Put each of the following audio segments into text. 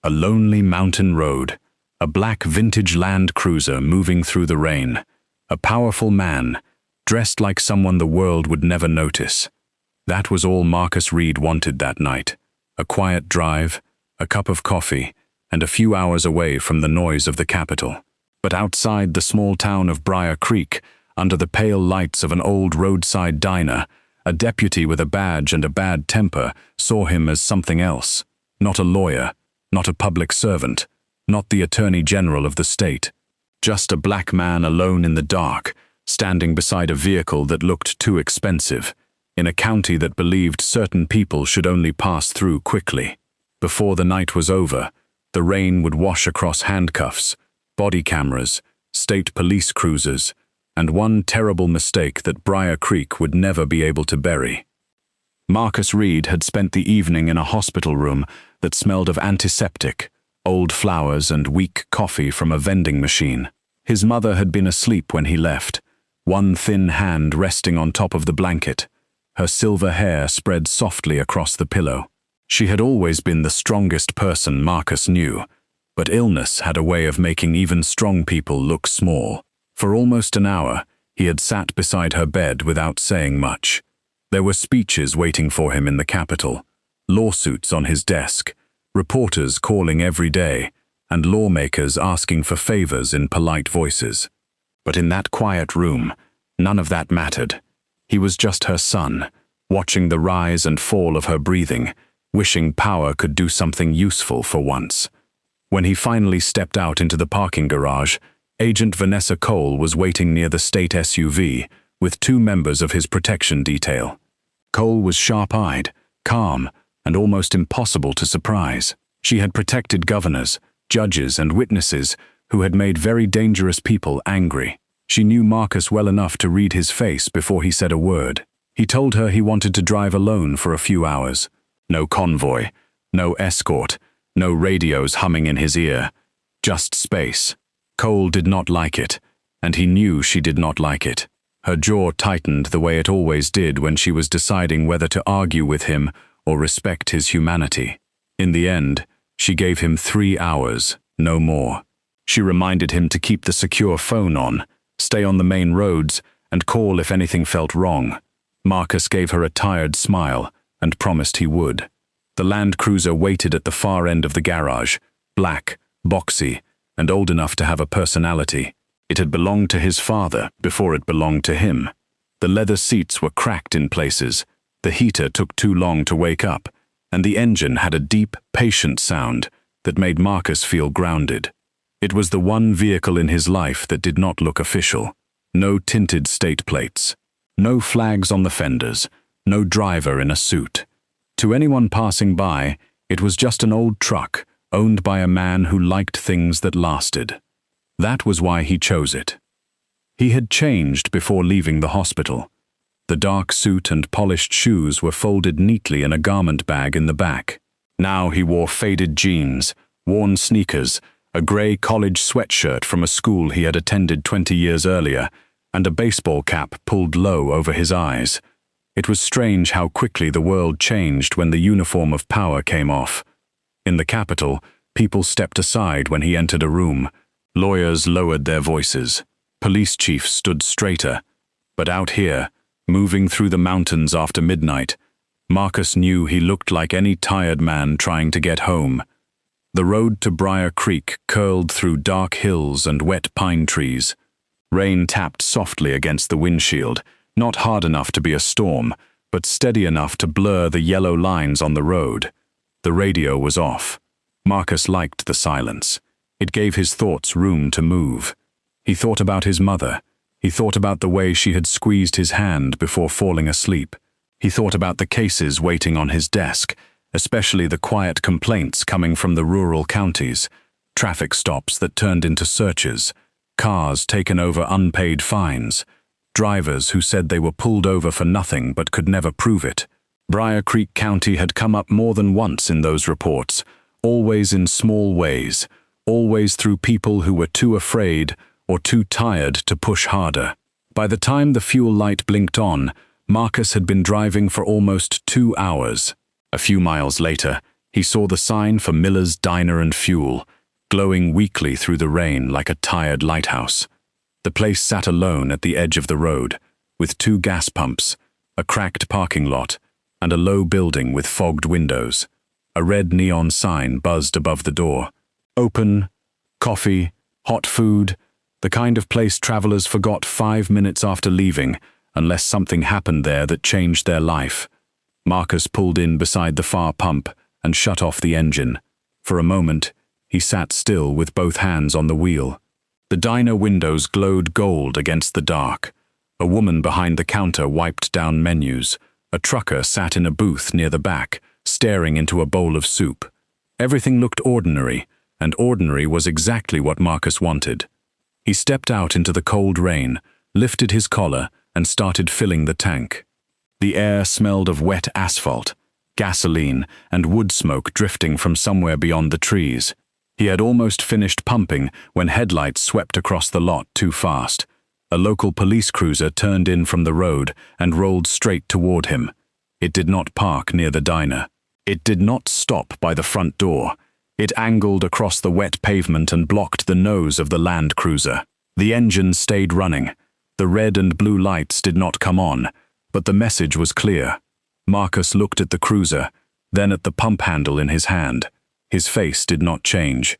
A lonely mountain road, a black vintage Land Cruiser moving through the rain, a powerful man, dressed like someone the world would never notice. That was all Marcus Reed wanted that night. A quiet drive, a cup of coffee, and a few hours away from the noise of the capital. But outside the small town of Briar Creek, under the pale lights of an old roadside diner, a deputy with a badge and a bad temper saw him as something else. Not a lawyer, not a public servant, not the Attorney General of the state. Just a black man alone in the dark, standing beside a vehicle that looked too expensive, in a county that believed certain people should only pass through quickly. Before the night was over, the rain would wash across handcuffs, body cameras, state police cruisers, and one terrible mistake that Briar Creek would never be able to bury. Marcus Reed had spent the evening in a hospital room that smelled of antiseptic, old flowers and weak coffee from a vending machine. His mother had been asleep when he left, one thin hand resting on top of the blanket, her silver hair spread softly across the pillow. She had always been the strongest person Marcus knew, but illness had a way of making even strong people look small. For almost an hour, he had sat beside her bed without saying much. There were speeches waiting for him in the capital, lawsuits on his desk, reporters calling every day, and lawmakers asking for favors in polite voices. But in that quiet room, none of that mattered. He was just her son, watching the rise and fall of her breathing, wishing power could do something useful for once. When he finally stepped out into the parking garage, Agent Vanessa Cole was waiting near the state SUV with two members of his protection detail. Cole was sharp-eyed, calm, and almost impossible to surprise. She had protected governors, judges, and witnesses who had made very dangerous people angry. She knew Marcus well enough to read his face before he said a word. He told her he wanted to drive alone for a few hours. No convoy, no escort, no radios humming in his ear. Just space. Cole did not like it, and he knew she did not like it. Her jaw tightened the way it always did when she was deciding whether to argue with him or respect his humanity. In the end, she gave him 3 hours, no more. She reminded him to keep the secure phone on, stay on the main roads, and call if anything felt wrong. Marcus gave her a tired smile and promised he would. The Land Cruiser waited at the far end of the garage, black, boxy, and old enough to have a personality. It had belonged to his father before it belonged to him. The leather seats were cracked in places, the heater took too long to wake up, and the engine had a deep, patient sound that made Marcus feel grounded. It was the one vehicle in his life that did not look official. No tinted state plates, no flags on the fenders, no driver in a suit. To anyone passing by, it was just an old truck, owned by a man who liked things that lasted. That was why he chose it. He had changed before leaving the hospital. The dark suit and polished shoes were folded neatly in a garment bag in the back. Now he wore faded jeans, worn sneakers, a gray college sweatshirt from a school he had attended 20 years earlier, and a baseball cap pulled low over his eyes. It was strange how quickly the world changed when the uniform of power came off. In the capital, people stepped aside when he entered a room. Lawyers lowered their voices. Police chiefs stood straighter. But out here, moving through the mountains after midnight, Marcus knew he looked like any tired man trying to get home. The road to Briar Creek curled through dark hills and wet pine trees. Rain tapped softly against the windshield, not hard enough to be a storm, but steady enough to blur the yellow lines on the road. The radio was off. Marcus liked the silence. It gave his thoughts room to move. He thought about his mother. He thought about the way she had squeezed his hand before falling asleep. He thought about the cases waiting on his desk, especially the quiet complaints coming from the rural counties, traffic stops that turned into searches, cars taken over unpaid fines, drivers who said they were pulled over for nothing but could never prove it. Briar Creek County had come up more than once in those reports, always in small ways, always through people who were too afraid or too tired to push harder. By the time the fuel light blinked on, Marcus had been driving for almost 2 hours. A few miles later, He saw the sign for Miller's Diner and Fuel, glowing weakly through the rain like a tired lighthouse. The place sat alone at the edge of the road, with 2 gas pumps, a cracked parking lot, and a low building with fogged windows. A red neon sign buzzed above the door. Open, coffee, hot food, the kind of place travelers forgot 5 minutes after leaving, unless something happened there that changed their life. Marcus pulled in beside the far pump and shut off the engine. For a moment, he sat still with both hands on the wheel. The diner windows glowed gold against the dark. A woman behind the counter wiped down menus. A trucker sat in a booth near the back, staring into a bowl of soup. Everything looked ordinary, and ordinary was exactly what Marcus wanted. He stepped out into the cold rain, lifted his collar, and started filling the tank. The air smelled of wet asphalt, gasoline, and wood smoke drifting from somewhere beyond the trees. He had almost finished pumping when headlights swept across the lot too fast. A local police cruiser turned in from the road and rolled straight toward him. It did not park near the diner. It did not stop by the front door. It angled across the wet pavement and blocked the nose of the Land Cruiser. The engine stayed running. The red and blue lights did not come on, but the message was clear. Marcus looked at the cruiser, then at the pump handle in his hand. His face did not change.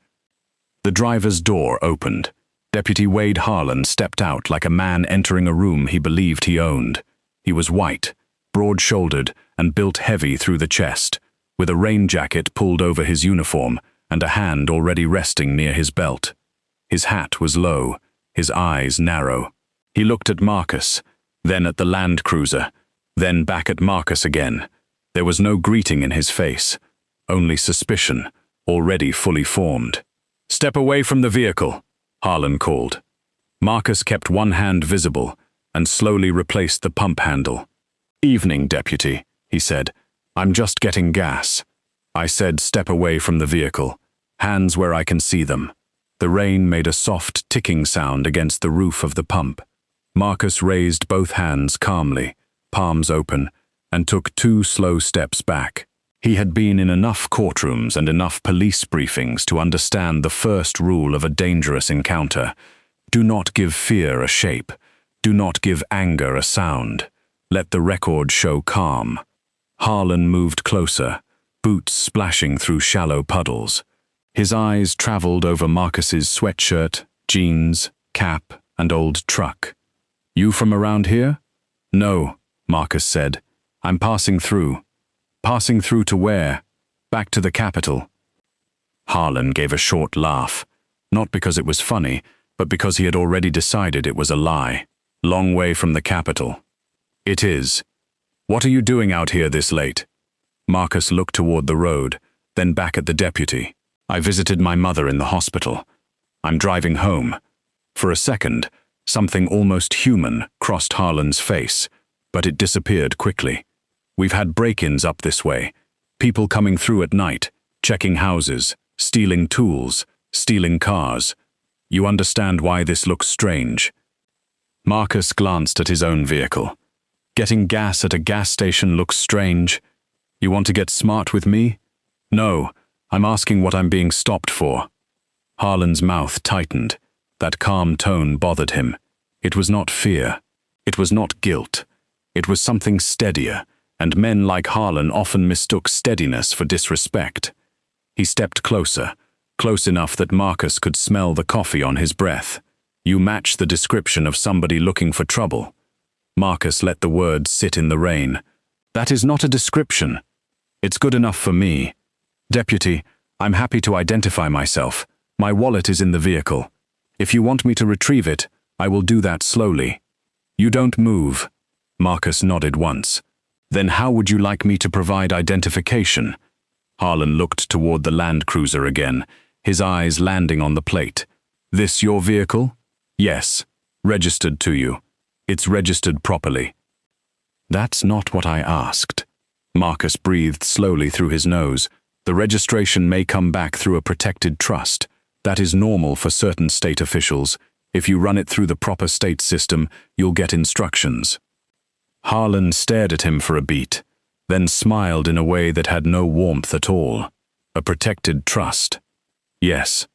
The driver's door opened. Deputy Wade Harlan stepped out like a man entering a room he believed he owned. He was white, broad-shouldered, and built heavy through the chest, with a rain jacket pulled over his uniform and a hand already resting near his belt. His hat was low, his eyes narrow. He looked at Marcus, then at the Land Cruiser, then back at Marcus again. There was no greeting in his face, only suspicion, already fully formed. "Step away from the vehicle," Harlan called. Marcus kept one hand visible and slowly replaced the pump handle. "Evening, Deputy," he said. "I'm just getting gas." I said step away from the vehicle, hands where I can see them. The rain made a soft ticking sound against the roof of the pump. Marcus raised both hands calmly, palms open, and took 2 slow steps back. He had been in enough courtrooms and enough police briefings to understand the first rule of a dangerous encounter. Do not give fear a shape. Do not give anger a sound. Let the record show calm. Harlan moved closer, boots splashing through shallow puddles. His eyes traveled over Marcus's sweatshirt, jeans, cap, and old truck. "You from around here?" "No," Marcus said. "I'm passing through." "Passing through to where?" "Back to the capital." Harlan gave a short laugh, not because it was funny, but because he had already decided it was a lie. "Long way from the capital." "It is. What are you doing out here this late?" Marcus looked toward the road, then back at the deputy. "I visited my mother in the hospital. I'm driving home." For a second, something almost human crossed Harlan's face, but it disappeared quickly. "We've had break-ins up this way. People coming through at night, checking houses, stealing tools, stealing cars. You understand why this looks strange?" Marcus glanced at his own vehicle. "Getting gas at a gas station looks strange. You want to get smart with me?" "No, I'm asking what I'm being stopped for." Harlan's mouth tightened. That calm tone bothered him. It was not fear. It was not guilt. It was something steadier, and men like Harlan often mistook steadiness for disrespect. He stepped closer, close enough that Marcus could smell the coffee on his breath. "You match the description of somebody looking for trouble." Marcus let the words sit in the rain. "That is not a description. It's good enough for me. Deputy, I'm happy to identify myself. My wallet is in the vehicle. If you want me to retrieve it, I will do that slowly." "You don't move." Marcus nodded once. "Then how would you like me to provide identification?" Harlan looked toward the Land Cruiser again, his eyes landing on the plate. "This your vehicle?" "Yes. Registered to you. It's registered properly." "That's not what I asked." Marcus breathed slowly through his nose. "The registration may come back through a protected trust. That is normal for certain state officials. If you run it through the proper state system, you'll get instructions." Harlan stared at him for a beat, then smiled in a way that had no warmth at all. A protected trust. Yes.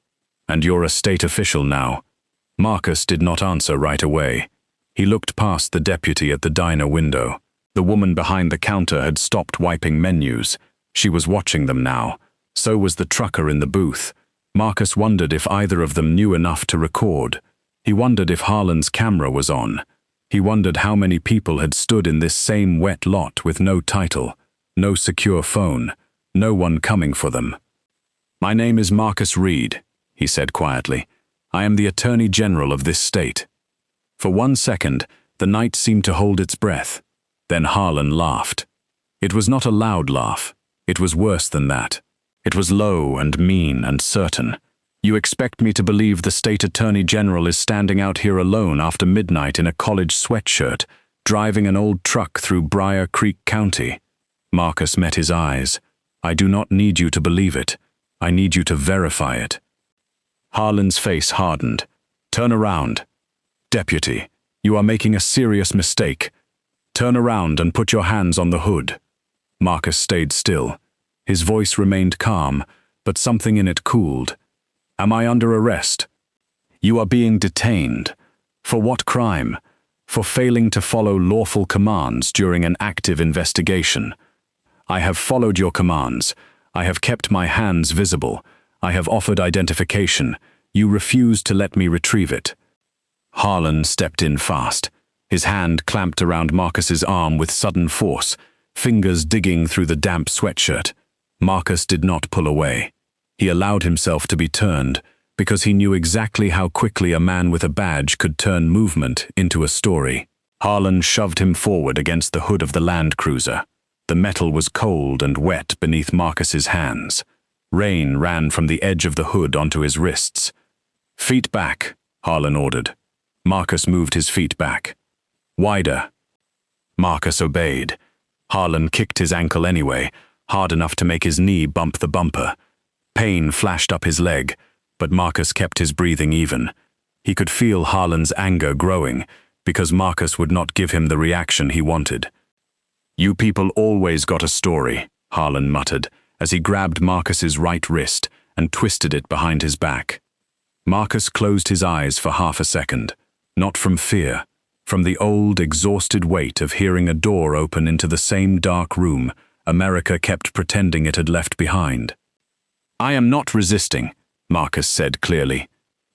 And you're a state official now. Marcus did not answer right away. He looked past the deputy at the diner window. The woman behind the counter had stopped wiping menus. She was watching them now. So was the trucker in the booth. Marcus wondered if either of them knew enough to record. He wondered if Harlan's camera was on. He wondered how many people had stood in this same wet lot with no title, no secure phone, no one coming for them. "My name is Marcus Reed," he said quietly. "I am the Attorney General of this state." For 1 second, the night seemed to hold its breath. Then Harlan laughed. It was not a loud laugh. It was worse than that. It was low and mean and certain. "You expect me to believe the state attorney general is standing out here alone after midnight in a college sweatshirt, driving an old truck through Briar Creek County?" Marcus met his eyes. "I do not need you to believe it. I need you to verify it." Harlan's face hardened. "Turn around." "Deputy, you are making a serious mistake. Turn around and put your hands on the hood." Marcus stayed still. His voice remained calm, but something in it cooled. "Am I under arrest?" "You are being detained." "For what crime?" "For failing to follow lawful commands during an active investigation." "I have followed your commands. I have kept my hands visible. I have offered identification. You refused to let me retrieve it." Harlan stepped in fast. His hand clamped around Marcus's arm with sudden force, fingers digging through the damp sweatshirt. Marcus did not pull away. He allowed himself to be turned, because he knew exactly how quickly a man with a badge could turn movement into a story. Harlan shoved him forward against the hood of the Land Cruiser. The metal was cold and wet beneath Marcus's hands. Rain ran from the edge of the hood onto his wrists. "Feet back," Harlan ordered. Marcus moved his feet back. "Wider." Marcus obeyed. Harlan kicked his ankle anyway, hard enough to make his knee bump the bumper. Pain flashed up his leg, but Marcus kept his breathing even. He could feel Harlan's anger growing, because Marcus would not give him the reaction he wanted. "You people always got a story," Harlan muttered, as he grabbed Marcus's right wrist and twisted it behind his back. Marcus closed his eyes for half a second, not from fear, from the old, exhausted weight of hearing a door open into the same dark room America kept pretending it had left behind. "I am not resisting," Marcus said clearly.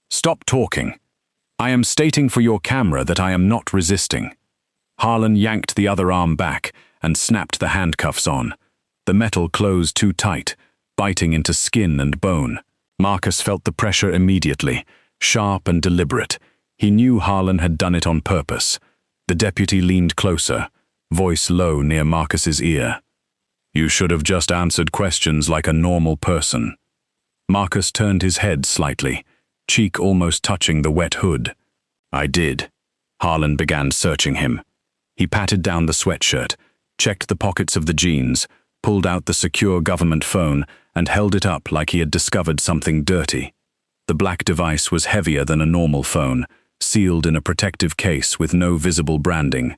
"Stop talking. I am stating for your camera that I am not resisting." Harlan yanked the other arm back and snapped the handcuffs on. The metal closed too tight, biting into skin and bone. Marcus felt the pressure immediately, sharp and deliberate. He knew Harlan had done it on purpose. The deputy leaned closer, voice low near Marcus's ear. "You should have just answered questions like a normal person." Marcus turned his head slightly, cheek almost touching the wet hood. "I did." Harlan began searching him. He patted down the sweatshirt, checked the pockets of the jeans, pulled out the secure government phone, and held it up like he had discovered something dirty. The black device was heavier than a normal phone, sealed in a protective case with no visible branding.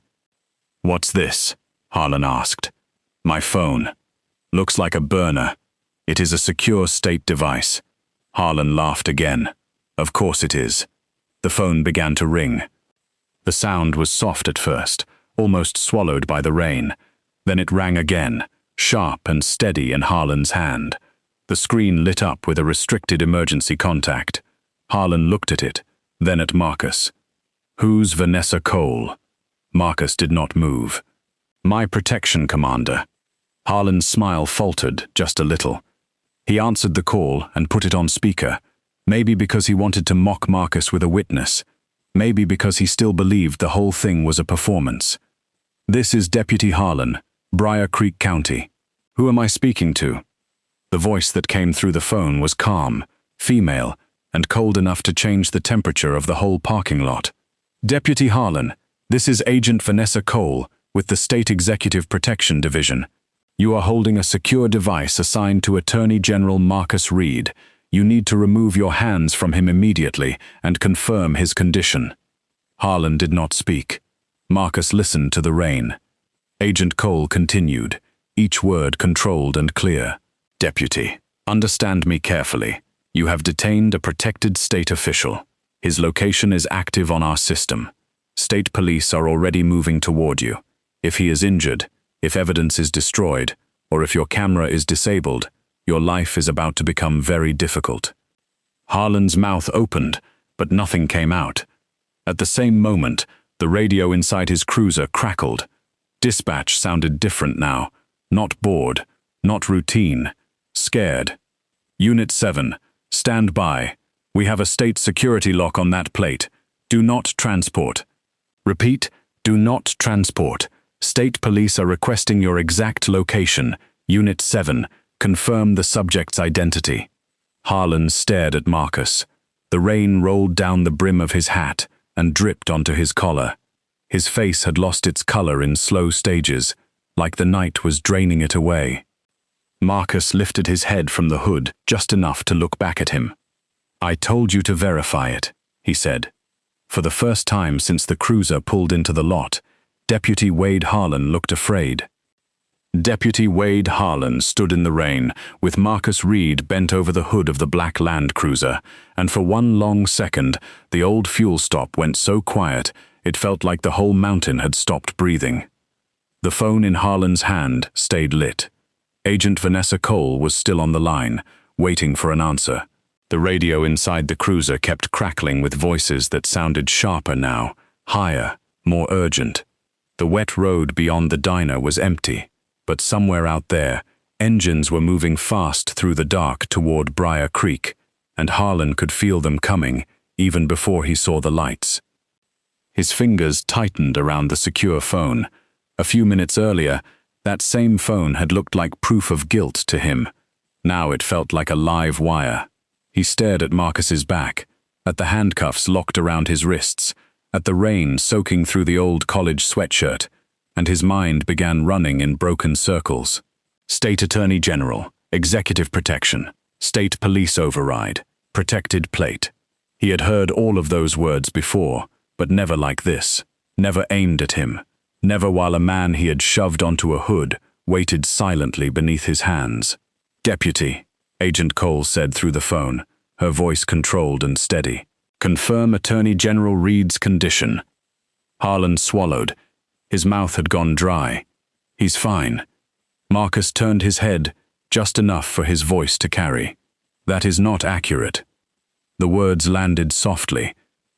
"What's this?" Harlan asked. "My phone. Looks like a burner. It is a secure state device." Harlan laughed again. "Of course it is." The phone began to ring. The sound was soft at first, almost swallowed by the rain. Then it rang again, sharp and steady in Harlan's hand. The screen lit up with a restricted emergency contact. Harlan looked at it, then at Marcus. "Who's Vanessa Cole?" Marcus did not move. "My protection commander." Harlan's smile faltered just a little. He answered the call and put it on speaker, maybe because he wanted to mock Marcus with a witness, maybe because he still believed the whole thing was a performance. "This is Deputy Harlan, Briar Creek County. Who am I speaking to?" The voice that came through the phone was calm, female, and cold enough to change the temperature of the whole parking lot. "Deputy Harlan, this is Agent Vanessa Cole with the State Executive Protection Division. You are holding a secure device assigned to Attorney General Marcus Reed. You need to remove your hands from him immediately and confirm his condition." Harlan did not speak. Marcus listened to the rain. Agent Cole continued, each word controlled and clear. "Deputy, Understand me carefully. You have detained a protected state official. His location is active on our system. State police are already moving toward you. If he is injured, if evidence is destroyed, or if your camera is disabled, your life is about to become very difficult." Harlan's mouth opened, but nothing came out. At the same moment, the radio inside his cruiser crackled. Dispatch sounded different now. Not bored, not routine, scared. "Unit 7, stand by. We have a state security lock on that plate. Do not transport." Repeat, do not transport. State police are requesting your exact location. Unit 7, confirm the subject's identity. Harlan stared at Marcus. The rain rolled down the brim of his hat and dripped onto his collar. His face had lost its color in slow stages, like the night was draining it away. Marcus lifted his head from the hood just enough to look back at him. "I told you to verify it," he said. For the first time since the cruiser pulled into the lot, Deputy Wade Harlan looked afraid. Deputy Wade Harlan stood in the rain, with Marcus Reed bent over the hood of the black Land Cruiser, and for one long second, the old fuel stop went so quiet, it felt like the whole mountain had stopped breathing. The phone in Harlan's hand stayed lit. Agent Vanessa Cole was still on the line, waiting for an answer. The radio inside the cruiser kept crackling with voices that sounded sharper now, higher, more urgent. The wet road beyond the diner was empty, but somewhere out there, engines were moving fast through the dark toward Briar Creek, and Harlan could feel them coming even before he saw the lights. His fingers tightened around the secure phone. A few minutes earlier, that same phone had looked like proof of guilt to him. Now it felt like a live wire. He stared at Marcus's back, at the handcuffs locked around his wrists, at the rain soaking through the old college sweatshirt, and his mind began running in broken circles. State Attorney General, Executive Protection, State Police Override, Protected Plate. He had heard all of those words before, but never like this, never aimed at him, never while a man he had shoved onto a hood waited silently beneath his hands. "Deputy," Agent Cole said through the phone, her voice controlled and steady. "Confirm Attorney General Reed's condition." Harlan swallowed. His mouth had gone dry. "He's fine." Marcus turned his head, just enough for his voice to carry. "That is not accurate." The words landed softly,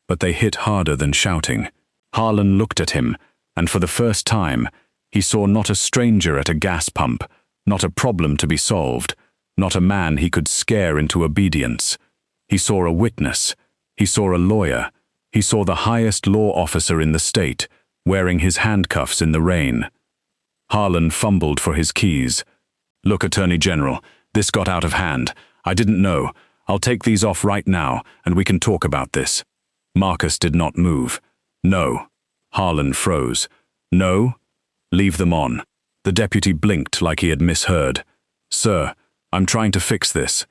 but they hit harder than shouting. Harlan looked at him, and for the first time, he saw not a stranger at a gas pump, not a problem to be solved, not a man he could scare into obedience. He saw a witness. He saw a lawyer. He saw the highest law officer in the state, wearing his handcuffs in the rain. Harlan fumbled for his keys. "Look, Attorney General, this got out of hand. I didn't know. I'll take these off right now, and we can talk about this." Marcus did not move. "No." Harlan froze. "No? Leave them on." The deputy blinked like he had misheard. "Sir, I'm trying to fix this."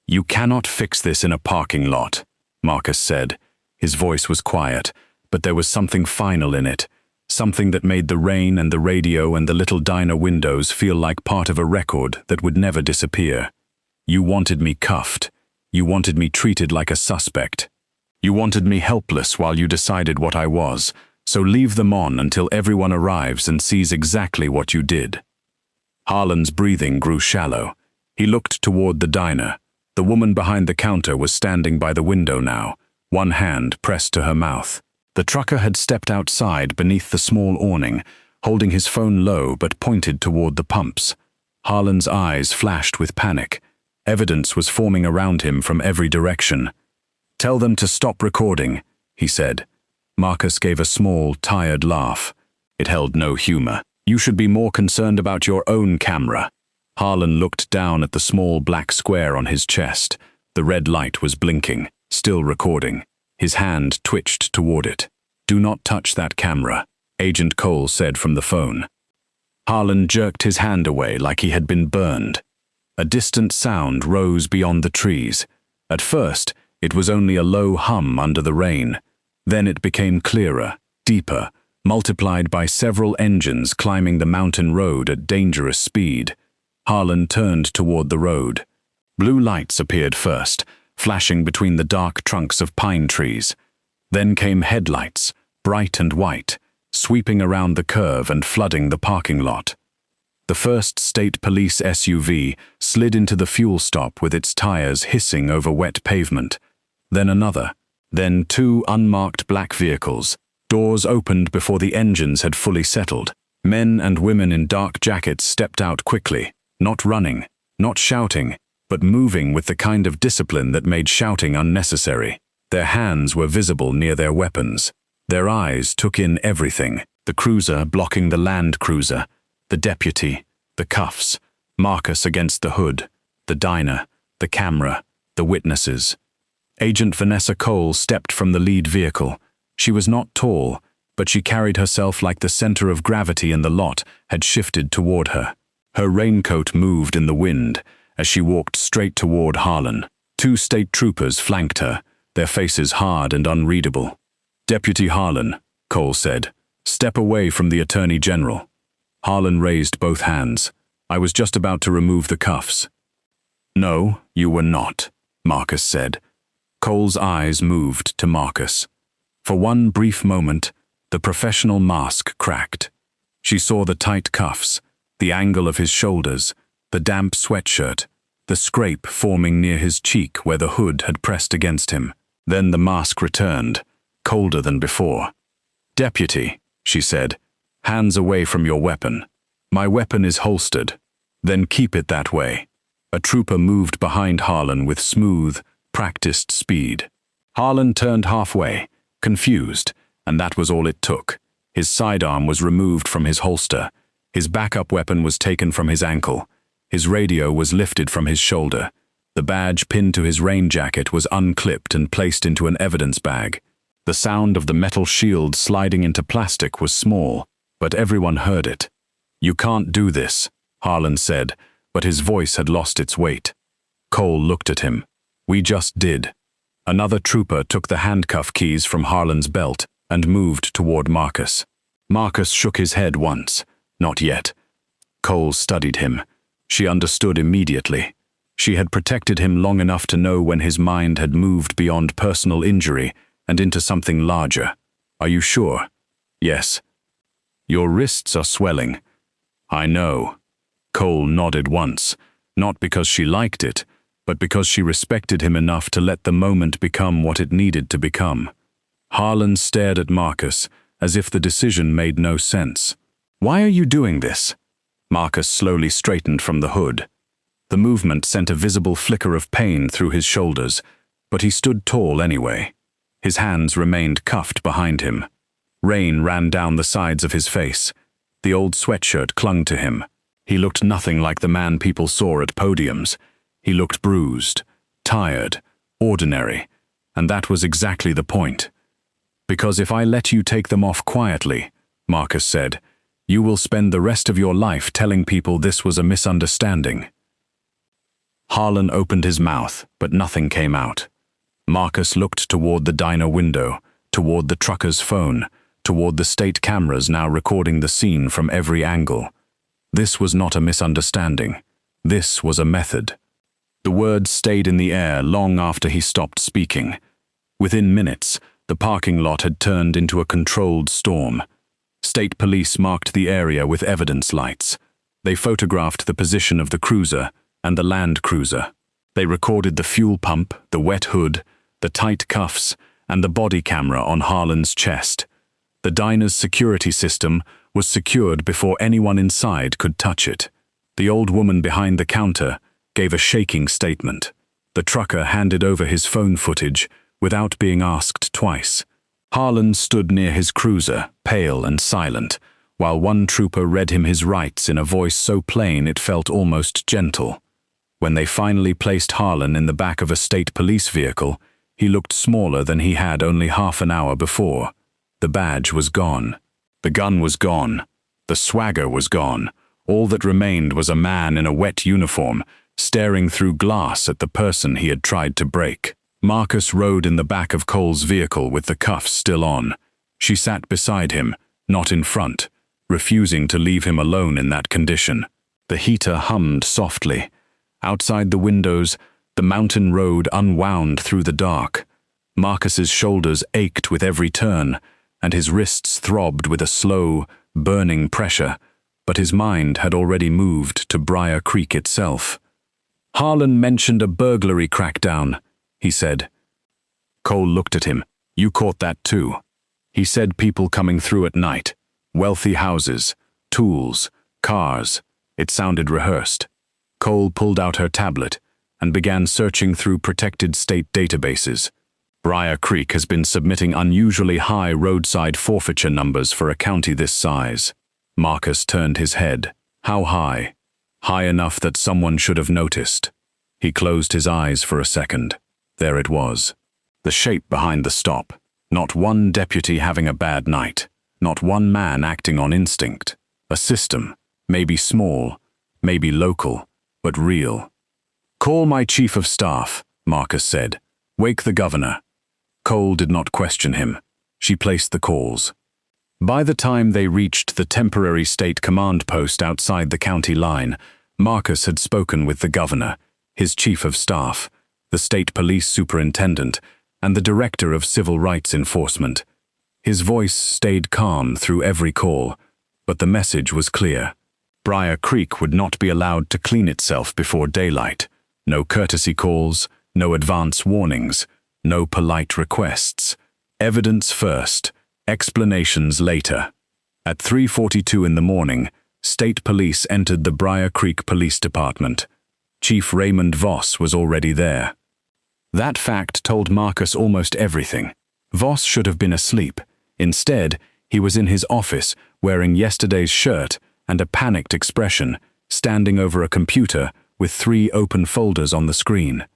"You cannot fix this in a parking lot," Marcus said. His voice was quiet, but there was something final in it, something that made the rain and the radio and the little diner windows feel like part of a record that would never disappear. "You wanted me cuffed. You wanted me treated like a suspect. You wanted me helpless while you decided what I was, so leave them on until everyone arrives and sees exactly what you did." Harlan's breathing grew shallow. He looked toward the diner. The woman behind the counter was standing by the window now, one hand pressed to her mouth. The trucker had stepped outside beneath the small awning, holding his phone low but pointed toward the pumps. Harlan's eyes flashed with panic. Evidence was forming around him from every direction. "Tell them to stop recording," he said. Marcus gave a small, tired laugh. It held no humor. "You should be more concerned about your own camera." Harlan looked down at the small black square on his chest. The red light was blinking, still recording. His hand twitched toward it. "Do not touch that camera," Agent Cole said from the phone. Harlan jerked his hand away like he had been burned. A distant sound rose beyond the trees. At first, it was only a low hum under the rain. Then it became clearer, deeper, multiplied by several engines climbing the mountain road at dangerous speed. Harlan turned toward the road. Blue lights appeared first, flashing between the dark trunks of pine trees. Then came headlights, bright and white, sweeping around the curve and flooding the parking lot. The first state police SUV slid into the fuel stop with its tires hissing over wet pavement. Then another. Then two unmarked black vehicles. Doors opened before the engines had fully settled. Men and women in dark jackets stepped out quickly, not running, not shouting, but moving with the kind of discipline that made shouting unnecessary. Their hands were visible near their weapons. Their eyes took in everything. The cruiser blocking the Land Cruiser, the deputy, the cuffs, Marcus against the hood, the diner, the camera, the witnesses. Agent Vanessa Cole stepped from the lead vehicle. She was not tall, but she carried herself like the center of gravity in the lot had shifted toward her. Her raincoat moved in the wind as she walked straight toward Harlan. Two state troopers flanked her, their faces hard and unreadable. "Deputy Harlan," Cole said, "step away from the Attorney General." Harlan raised both hands. "I was just about to remove the cuffs." "No, you were not," Marcus said. Cole's eyes moved to Marcus. For one brief moment, the professional mask cracked. She saw the tight cuffs, the angle of his shoulders, the damp sweatshirt, the scrape forming near his cheek where the hood had pressed against him. Then the mask returned, colder than before. "Deputy," she said, "hands away from your weapon. My weapon is holstered. Then keep it that way." A trooper moved behind Harlan with smooth, practiced speed. Harlan turned halfway, confused, and that was all it took. His sidearm was removed from his holster. His backup weapon was taken from his ankle. His radio was lifted from his shoulder. The badge pinned to his rain jacket was unclipped and placed into an evidence bag. The sound of the metal shield sliding into plastic was small, but everyone heard it. "You can't do this," Harlan said, but his voice had lost its weight. Cole looked at him. "We just did." Another trooper took the handcuff keys from Harlan's belt and moved toward Marcus. Marcus shook his head once. Not yet. Cole studied him. She understood immediately. She had protected him long enough to know when his mind had moved beyond personal injury and into something larger. "Are you sure?" "Yes." "Your wrists are swelling." "I know." Cole nodded once, not because she liked it, but because she respected him enough to let the moment become what it needed to become. Harlan stared at Marcus as if the decision made no sense. "Why are you doing this?" Marcus slowly straightened from the hood. The movement sent a visible flicker of pain through his shoulders, but he stood tall anyway. His hands remained cuffed behind him. Rain ran down the sides of his face. The old sweatshirt clung to him. He looked nothing like the man people saw at podiums. He looked bruised, tired, ordinary, and that was exactly the point. "Because if I let you take them off quietly," Marcus said, "you will spend the rest of your life telling people this was a misunderstanding." Harlan opened his mouth, but nothing came out. Marcus looked toward the diner window, toward the trucker's phone, toward the state cameras now recording the scene from every angle. This was not a misunderstanding. This was a method. The words stayed in the air long after he stopped speaking. Within minutes, the parking lot had turned into a controlled storm. State police marked the area with evidence lights. They photographed the position of the cruiser and the Land Cruiser. They recorded the fuel pump, the wet hood, the tight cuffs, and the body camera on Harlan's chest. The diner's security system was secured before anyone inside could touch it. The old woman behind the counter gave a shaking statement. The trucker handed over his phone footage without being asked twice. Harlan stood near his cruiser, pale and silent, while one trooper read him his rights in a voice so plain it felt almost gentle. When they finally placed Harlan in the back of a state police vehicle, he looked smaller than he had only half an hour before. The badge was gone. The gun was gone. The swagger was gone. All that remained was a man in a wet uniform, staring through glass at the person he had tried to break. Marcus rode in the back of Cole's vehicle with the cuffs still on. She sat beside him, not in front, refusing to leave him alone in that condition. The heater hummed softly. Outside the windows, the mountain road unwound through the dark. Marcus's shoulders ached with every turn, and his wrists throbbed with a slow, burning pressure, but his mind had already moved to Briar Creek itself. "Harlan mentioned a burglary crackdown," he said. Cole looked at him. "You caught that too." He said people coming through at night, wealthy houses, tools, cars. It sounded rehearsed. Cole pulled out her tablet and began searching through protected state databases. Briar Creek has been submitting unusually high roadside forfeiture numbers for a county this size. Marcus turned his head. How high? High enough that someone should have noticed. He closed his eyes for a second. There it was. The shape behind the stop. Not one deputy having a bad night. Not one man acting on instinct. A system, maybe small, maybe local, but real. "Call my chief of staff," Marcus said. "Wake the governor." Cole did not question him. She placed the calls. By the time they reached the temporary state command post outside the county line, Marcus had spoken with the governor, his chief of staff, the state police superintendent, and the director of civil rights enforcement. His voice stayed calm through every call, but the message was clear. Briar Creek would not be allowed to clean itself before daylight. No courtesy calls, no advance warnings, no polite requests. Evidence first, explanations later. At 3:42 in the morning, state police entered the Briar Creek Police Department. Chief Raymond Voss was already there. That fact told Marcus almost everything. Voss should have been asleep. Instead, he was in his office, wearing yesterday's shirt and a panicked expression, standing over a computer with 3 open folders on the screen.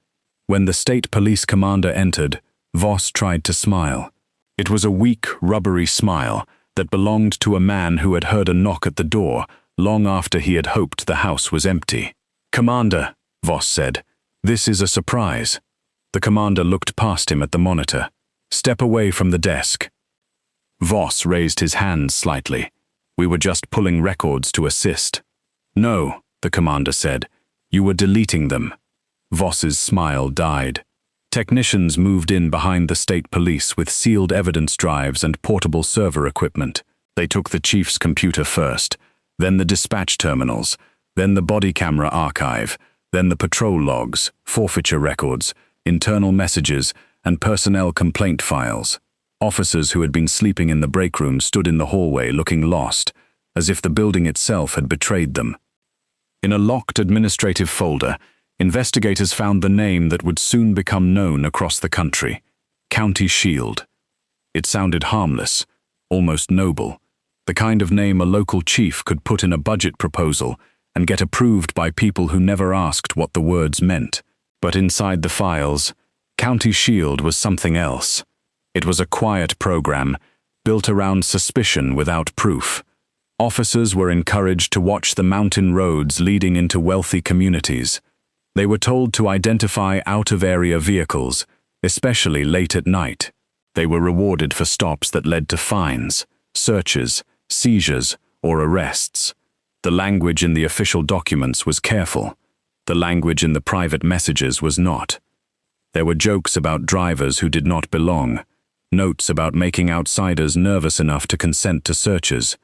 When the state police commander entered, Voss tried to smile. It was a weak, rubbery smile that belonged to a man who had heard a knock at the door long after he had hoped the house was empty. "Commander," Voss said, "this is a surprise." The commander looked past him at the monitor. "Step away from the desk." Voss raised his hands slightly. "We were just pulling records to assist." "No," the commander said. "You were deleting them." Voss's smile died. Technicians moved in behind the state police with sealed evidence drives and portable server equipment. They took the chief's computer first, then the dispatch terminals, then the body camera archive, then the patrol logs, forfeiture records, internal messages, and personnel complaint files. Officers who had been sleeping in the break room stood in the hallway looking lost, as if the building itself had betrayed them. In a locked administrative folder, investigators found the name that would soon become known across the country: County Shield. It sounded harmless, almost noble, the kind of name a local chief could put in a budget proposal and get approved by people who never asked what the words meant. But inside the files, County Shield was something else. It was a quiet program, built around suspicion without proof. Officers were encouraged to watch the mountain roads leading into wealthy communities. They were told to identify out-of-area vehicles, especially late at night. They were rewarded for stops that led to fines, searches, seizures, or arrests. The language in the official documents was careful. The language in the private messages was not. There were jokes about drivers who did not belong, notes about making outsiders nervous enough to consent to searches,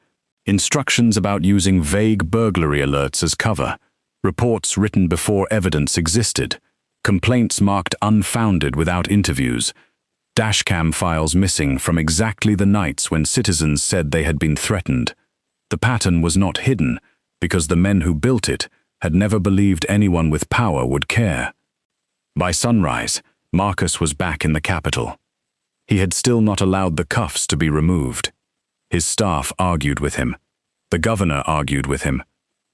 instructions about using vague burglary alerts as cover, reports written before evidence existed, complaints marked unfounded without interviews, dashcam files missing from exactly the nights when citizens said they had been threatened. The pattern was not hidden because the men who built it had never believed anyone with power would care. By sunrise, Marcus was back in the capital. He had still not allowed the cuffs to be removed. His staff argued with him. The governor argued with him.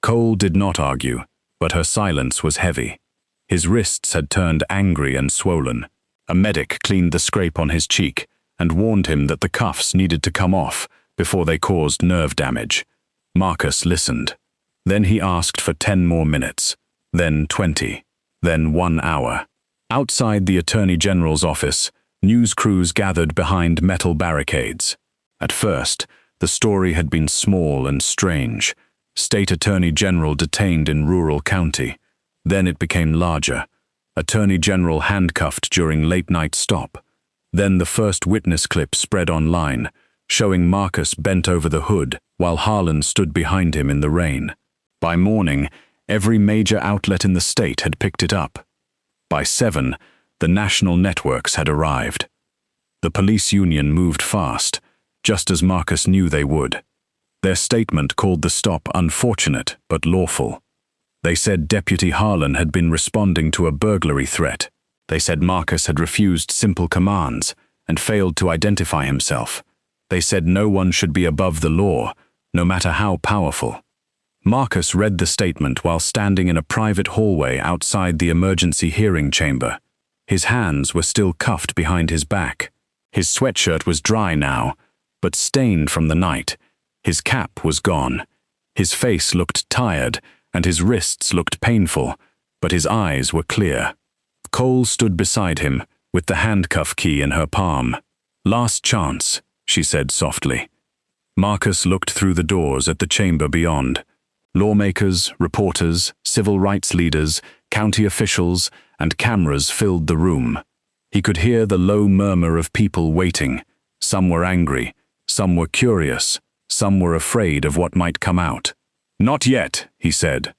Cole did not argue, but her silence was heavy. His wrists had turned angry and swollen. A medic cleaned the scrape on his cheek and warned him that the cuffs needed to come off before they caused nerve damage. Marcus listened. Then he asked for 10 more minutes, then 20, then 1 hour. Outside the Attorney General's office, news crews gathered behind metal barricades. At first, the story had been small and strange. State Attorney General detained in rural county. Then it became larger. Attorney General handcuffed during late-night stop. Then the first witness clip spread online, showing Marcus bent over the hood while Harlan stood behind him in the rain. By morning, every major outlet in the state had picked it up. By 7, the national networks had arrived. The police union moved fast, just as Marcus knew they would. Their statement called the stop unfortunate but lawful. They said Deputy Harlan had been responding to a burglary threat. They said Marcus had refused simple commands and failed to identify himself. They said no one should be above the law, no matter how powerful. Marcus read the statement while standing in a private hallway outside the emergency hearing chamber. His hands were still cuffed behind his back. His sweatshirt was dry now, but stained from the night. His cap was gone. His face looked tired, and his wrists looked painful, but his eyes were clear. Cole stood beside him, with the handcuff key in her palm. "Last chance," she said softly. Marcus looked through the doors at the chamber beyond. Lawmakers, reporters, civil rights leaders, county officials, and cameras filled the room. He could hear the low murmur of people waiting. Some were angry, some were curious, some were afraid of what might come out. "Not yet," he said.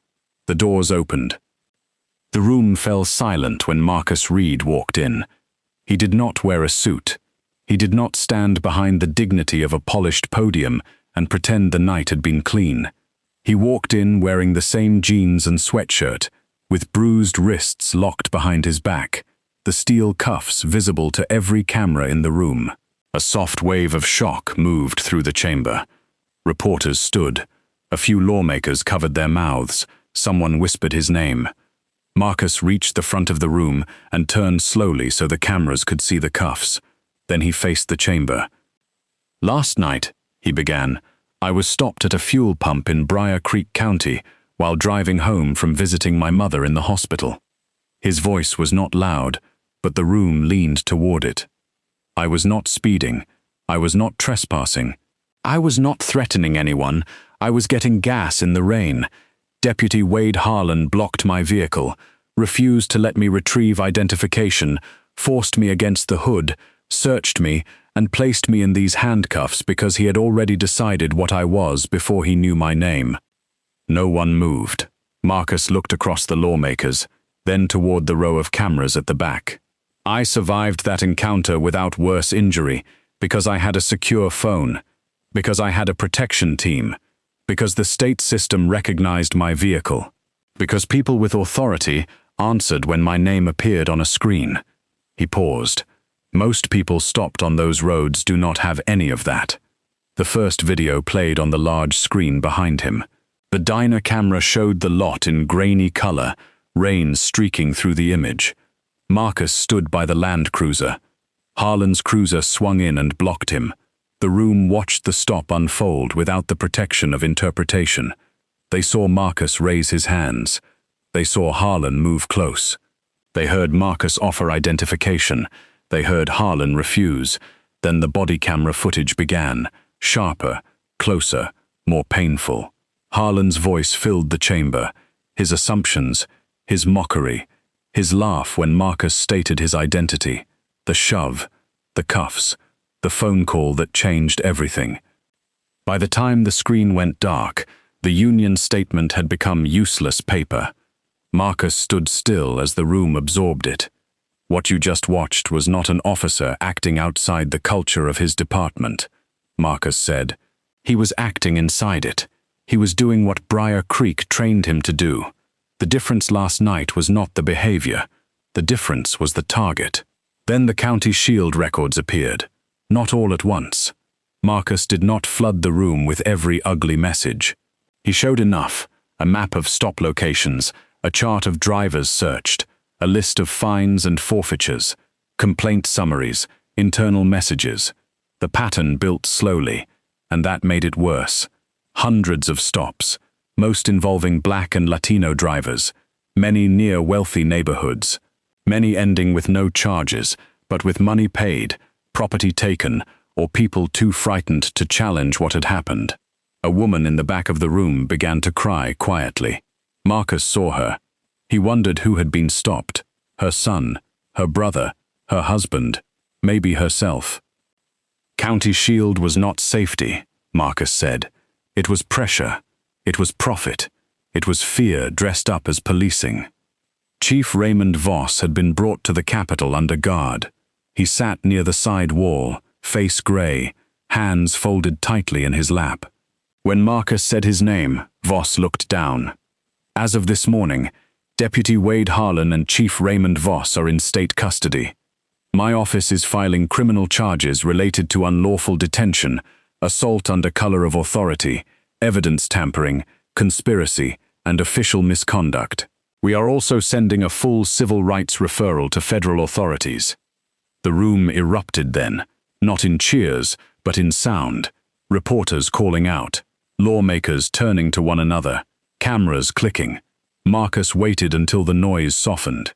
The doors opened. The room fell silent when Marcus Reed walked in. He did not wear a suit. He did not stand behind the dignity of a polished podium and pretend the night had been clean. He walked in wearing the same jeans and sweatshirt, with bruised wrists locked behind his back, the steel cuffs visible to every camera in the room. A soft wave of shock moved through the chamber. Reporters stood. A few lawmakers covered their mouths. Someone whispered his name. Marcus reached the front of the room and turned slowly so the cameras could see the cuffs. Then he faced the chamber. "Last night," he began, "I was stopped at a fuel pump in Briar Creek County while driving home from visiting my mother in the hospital." His voice was not loud, but the room leaned toward it. "I was not speeding. I was not trespassing. I was not threatening anyone. I was getting gas in the rain. Deputy Wade Harlan blocked my vehicle, refused to let me retrieve identification, forced me against the hood, searched me, and placed me in these handcuffs because he had already decided what I was before he knew my name." No one moved. Marcus looked across the lawmakers, then toward the row of cameras at the back. "I survived that encounter without worse injury because I had a secure phone, because I had a protection team, because the state system recognized my vehicle, because people with authority answered when my name appeared on a screen." He paused. "Most people stopped on those roads do not have any of that." The first video played on the large screen behind him. The diner camera showed the lot in grainy color, rain streaking through the image. Marcus stood by the Land Cruiser. Harlan's cruiser swung in and blocked him. The room watched the stop unfold without the protection of interpretation. They saw Marcus raise his hands. They saw Harlan move close. They heard Marcus offer identification. They heard Harlan refuse. Then the body camera footage began, sharper, closer, more painful. Harlan's voice filled the chamber, his assumptions, his mockery, his laugh when Marcus stated his identity, the shove, the cuffs, the phone call that changed everything. By the time the screen went dark, the union statement had become useless paper. Marcus stood still as the room absorbed it. What you just watched was not an officer acting outside the culture of his department, Marcus said. He was acting inside it. He was doing what Briar Creek trained him to do. The difference last night was not the behavior. The difference was the target. Then the county shield records appeared. Not all at once. Marcus did not flood the room with every ugly message. He showed enough: a map of stop locations, a chart of drivers searched, a list of fines and forfeitures, complaint summaries, internal messages. The pattern built slowly, and that made it worse. Hundreds of stops, most involving Black and Latino drivers, many near wealthy neighborhoods, many ending with no charges, but with money paid, property taken, or people too frightened to challenge what had happened. A woman in the back of the room began to cry quietly. Marcus saw her. He wondered who had been stopped: her son, her brother, her husband, maybe herself. County Shield was not safety, Marcus said. It was pressure. It was profit. It was fear dressed up as policing. Chief Raymond Voss had been brought to the Capitol under guard. He sat near the side wall, face gray, hands folded tightly in his lap. When Marcus said his name, Voss looked down. As of this morning, Deputy Wade Harlan and Chief Raymond Voss are in state custody. My office is filing criminal charges related to unlawful detention, assault under color of authority, evidence tampering, conspiracy, and official misconduct. We are also sending a full civil rights referral to federal authorities. The room erupted then, not in cheers, but in sound. Reporters calling out, lawmakers turning to one another, cameras clicking. Marcus waited until the noise softened.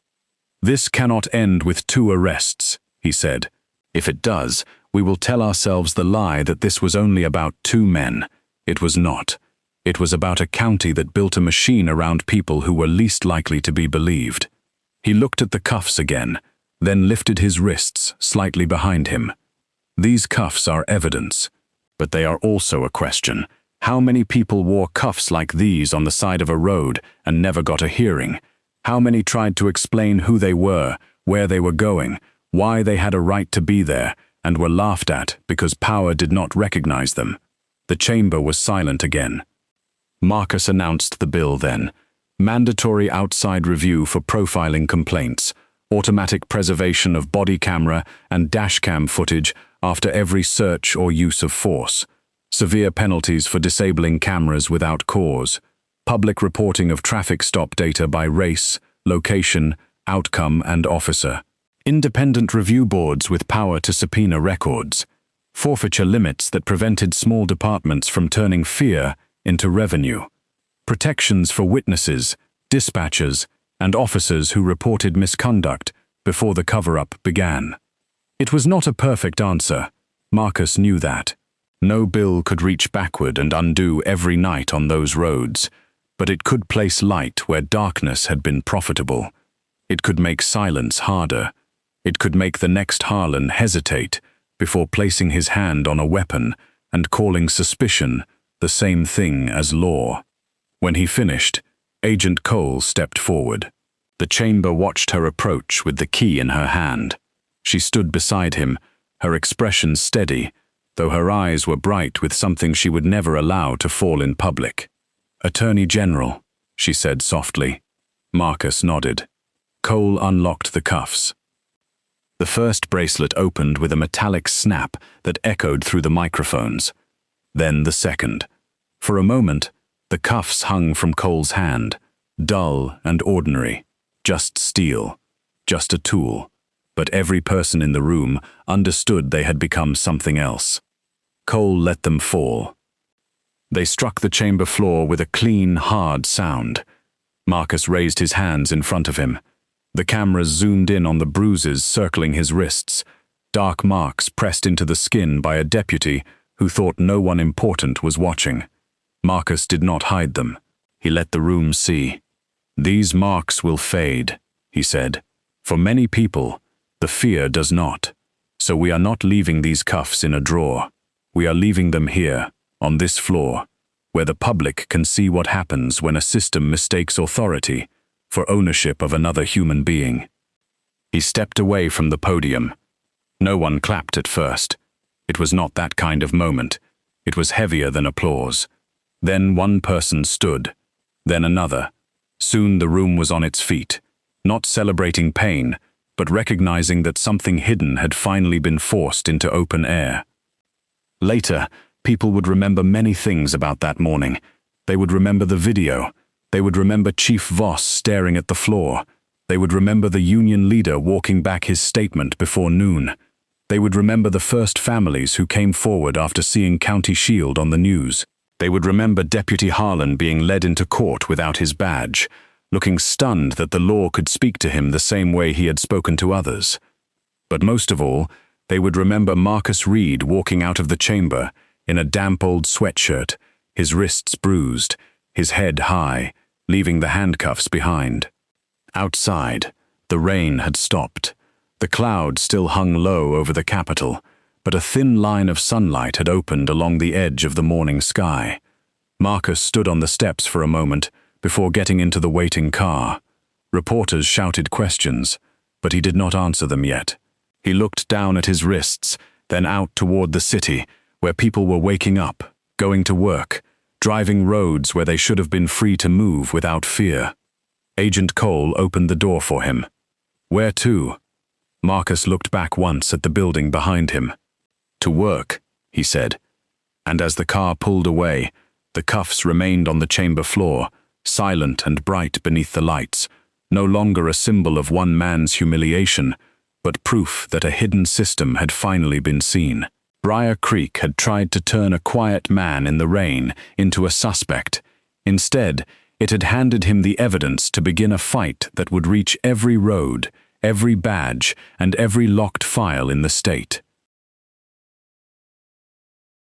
"This cannot end with 2 arrests," he said. "If it does, we will tell ourselves the lie that this was only about 2 men. It was not. It was about a county that built a machine around people who were least likely to be believed." He looked at the cuffs again, then lifted his wrists slightly behind him. These cuffs are evidence, but they are also a question. How many people wore cuffs like these on the side of a road and never got a hearing? How many tried to explain who they were, where they were going, why they had a right to be there, and were laughed at because power did not recognize them? The chamber was silent again. Marcus announced the bill then. Mandatory outside review for profiling complaints, automatic preservation of body camera and dashcam footage after every search or use of force, severe penalties for disabling cameras without cause, public reporting of traffic stop data by race, location, outcome, and officer, independent review boards with power to subpoena records, forfeiture limits that prevented small departments from turning fear into revenue, protections for witnesses, dispatchers, and officers who reported misconduct before the cover-up began. It was not a perfect answer. Marcus knew that. No bill could reach backward and undo every night on those roads, but it could place light where darkness had been profitable. It could make silence harder. It could make the next Harlan hesitate before placing his hand on a weapon and calling suspicion the same thing as law. When he finished, Agent Cole stepped forward. The chamber watched her approach with the key in her hand. She stood beside him, her expression steady, though her eyes were bright with something she would never allow to fall in public. "Attorney General," she said softly. Marcus nodded. Cole unlocked the cuffs. The first bracelet opened with a metallic snap that echoed through the microphones. Then the second. For a moment, the cuffs hung from Cole's hand, dull and ordinary, just steel, just a tool. But every person in the room understood they had become something else. Cole let them fall. They struck the chamber floor with a clean, hard sound. Marcus raised his hands in front of him. The cameras zoomed in on the bruises circling his wrists, dark marks pressed into the skin by a deputy who thought no one important was watching. Marcus did not hide them. He let the room see. "These marks will fade," he said. "For many people, the fear does not. So we are not leaving these cuffs in a drawer. We are leaving them here, on this floor, where the public can see what happens when a system mistakes authority for ownership of another human being." He stepped away from the podium. No one clapped at first. It was not that kind of moment. It was heavier than applause. Then one person stood, then another. Soon the room was on its feet, not celebrating pain, but recognizing that something hidden had finally been forced into open air. Later, people would remember many things about that morning. They would remember the video. They would remember Chief Voss staring at the floor. They would remember the union leader walking back his statement before noon. They would remember the first families who came forward after seeing County Shield on the news. They would remember Deputy Harlan being led into court without his badge, looking stunned that the law could speak to him the same way he had spoken to others. But most of all, they would remember Marcus Reed walking out of the chamber in a damp old sweatshirt, his wrists bruised, his head high, leaving the handcuffs behind. Outside, the rain had stopped. The clouds still hung low over the capital, but a thin line of sunlight had opened along the edge of the morning sky. Marcus stood on the steps for a moment before getting into the waiting car. Reporters shouted questions, but he did not answer them yet. He looked down at his wrists, then out toward the city, where people were waking up, going to work, driving roads where they should have been free to move without fear. Agent Cole opened the door for him. "Where to?" Marcus looked back once at the building behind him. "To work," he said. And as the car pulled away, the cuffs remained on the chamber floor, silent and bright beneath the lights, no longer a symbol of one man's humiliation, but proof that a hidden system had finally been seen. Briar Creek had tried to turn a quiet man in the rain into a suspect. Instead, it had handed him the evidence to begin a fight that would reach every road, every badge, and every locked file in the state.